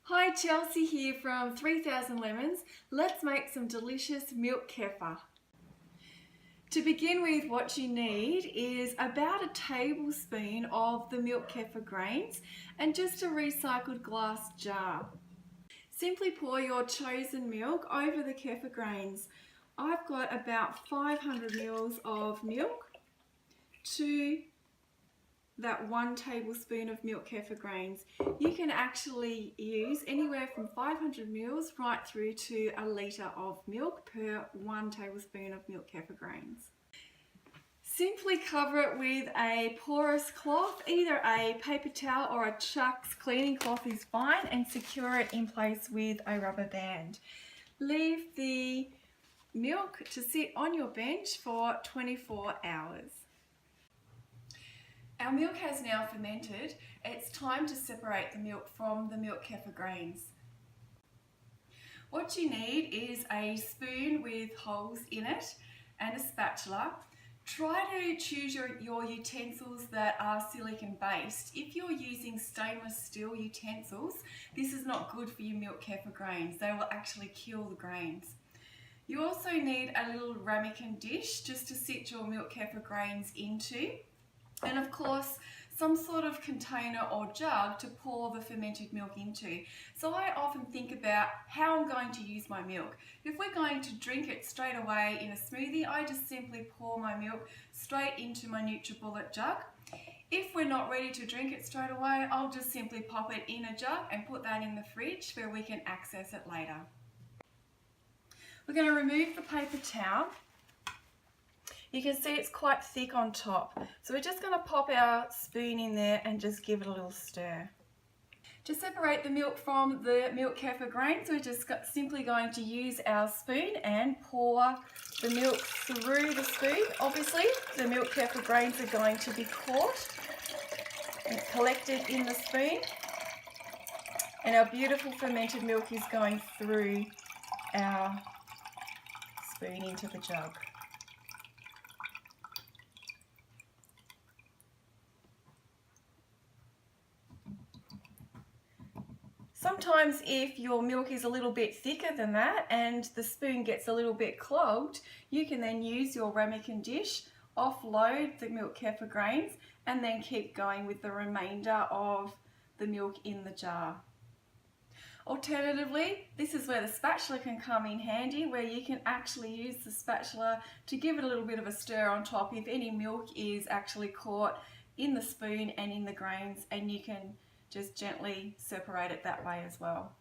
Hi, Chelsea here from 3000 Lemons. Let's make some delicious milk kefir. To begin with, what you need is about a tablespoon of the milk kefir grains and just a recycled glass jar. Simply pour your chosen milk over the kefir grains. I've got about 500 mils of milk to that 1 tablespoon of milk kefir grains. You can actually use anywhere from 500 mils right through to a litre of milk per 1 tablespoon of milk kefir grains. Simply cover it with a porous cloth, either a paper towel or a Chuck's cleaning cloth is fine, and secure it in place with a rubber band. Leave the milk to sit on your bench for 24 hours. Our milk has now fermented. It's time to separate the milk from the milk kefir grains. What you need is a spoon with holes in it and a spatula. Try to choose your utensils that are silicone based. If you're using stainless steel utensils, this is not good for your milk kefir grains. They will actually kill the grains. You also need a little ramekin dish just to sit your milk kefir grains into. And of course, some sort of container or jug to pour the fermented milk into. So I often think about how I'm going to use my milk. If we're going to drink it straight away in a smoothie, I just simply pour my milk straight into my NutriBullet jug. If we're not ready to drink it straight away, I'll just simply pop it in a jug and put that in the fridge where we can access it later. We're going to remove the paper towel. You can see it's quite thick on top. So we're just going to pop our spoon in there and just give it a little stir. To separate the milk from the milk kefir grains, we're just simply going to use our spoon and pour the milk through the spoon. Obviously, the milk kefir grains are going to be caught and collected in the spoon. And our beautiful fermented milk is going through our spoon into the jug. Sometimes if your milk is a little bit thicker than that and the spoon gets a little bit clogged, you can then use your ramekin dish, offload the milk kefir grains, and then keep going with the remainder of the milk in the jar. Alternatively, this is where the spatula can come in handy, where you can actually use the spatula to give it a little bit of a stir on top if any milk is actually caught in the spoon and in the grains, and you can just gently separate it that way as well.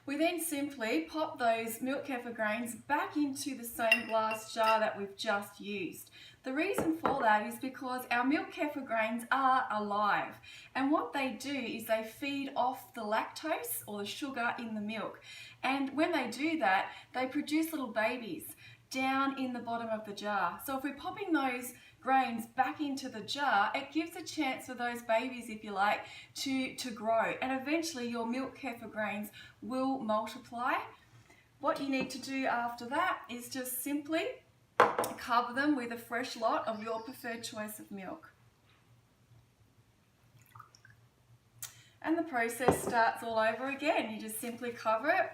We then simply pop those milk kefir grains back into the same glass jar that we've just used. The reason for that is because our milk kefir grains are alive, and what they do is they feed off the lactose or the sugar in the milk, and when they do that, they produce little babies down in the bottom of the jar. So if we're popping those grains back into the jar, it gives a chance for those babies, if you like, to grow, and eventually your milk kefir grains will multiply. What you need to do after that is just simply cover them with a fresh lot of your preferred choice of milk. And the process starts all over again. You just simply cover it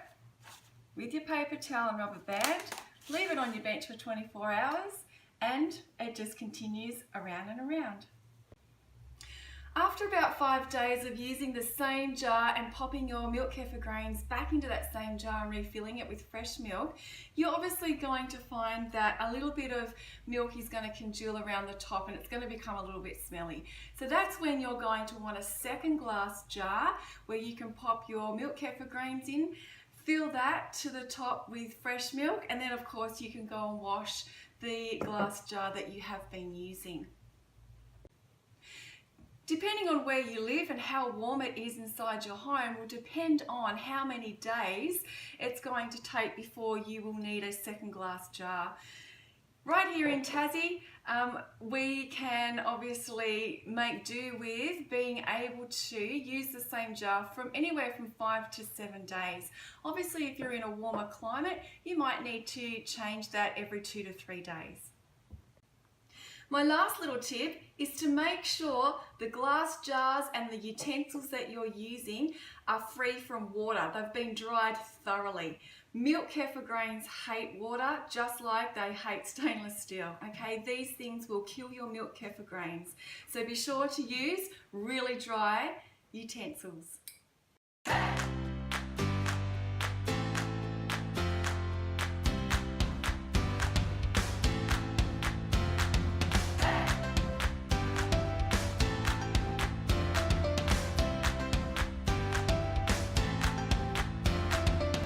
with your paper towel and rubber band, leave it on your bench for 24 hours, and it just continues around and around. After about 5 days of using the same jar and popping your milk kefir grains back into that same jar and refilling it with fresh milk, you're obviously going to find that a little bit of milk is going to congeal around the top and it's going to become a little bit smelly. So that's when you're going to want a second glass jar where you can pop your milk kefir grains in, fill that to the top with fresh milk, and then of course you can go and wash the glass jar that you have been using. Depending on where you live and how warm it is inside your home will depend on how many days it's going to take before you will need a second glass jar. Right here in Tassie, we can obviously make do with being able to use the same jar from anywhere from 5 to 7 days. Obviously, if you're in a warmer climate, you might need to change that every 2 to 3 days. My last little tip is to make sure the glass jars and the utensils that you're using are free from water. They've been dried thoroughly. Milk kefir grains hate water just like they hate stainless steel. Okay, these things will kill your milk kefir grains. So be sure to use really dry utensils.